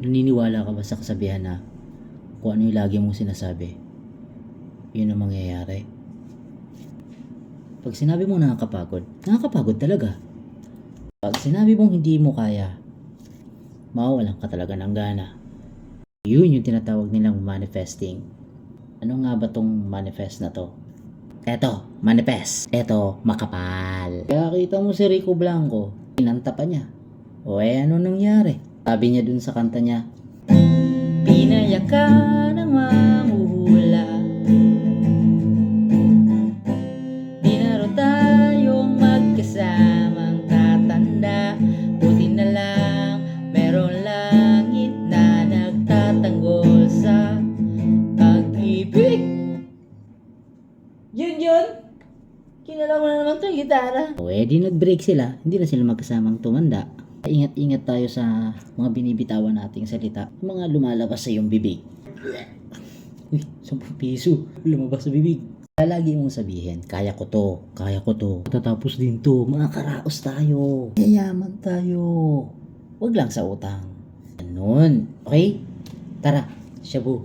Naniniwala ka ba sa kasabihan na kung ano yung lagi mong sinasabi, yun ang mangyayari? Pag sinabi mong nakakapagod, nakakapagod talaga. Pag sinabi mong hindi mo kaya, mawawalan ka talaga ng gana. Yun yung tinatawag nilang manifesting. Ano nga ba tong manifest na to? Eto, manifest. Eto, makapal. Kaya kita mo si Rico Blanco, kinanta pa niya. O ano nangyari? Sabi niya dun sa kanta niya, pinaya ka ng manghuhula, di na raw tayong magkasamang tatanda. Buti na lang merong langit na nagtatanggol sa pag-ibig. Yun. Kinala mo na naman to, gitara. O di nag-break sila, hindi na sila magkasamang tumanda. Ingat-ingat tayo sa mga binibitawan nating salita, mga lumalabas sa iyong bibig. Uy, 10 piso, lumabas sa bibig. Lagi mong sabihin, kaya ko to. Tatapos din to, mga karaos tayo. Yayaman tayo. Wag lang sa utang. Ganun, okay? Tara, shabu.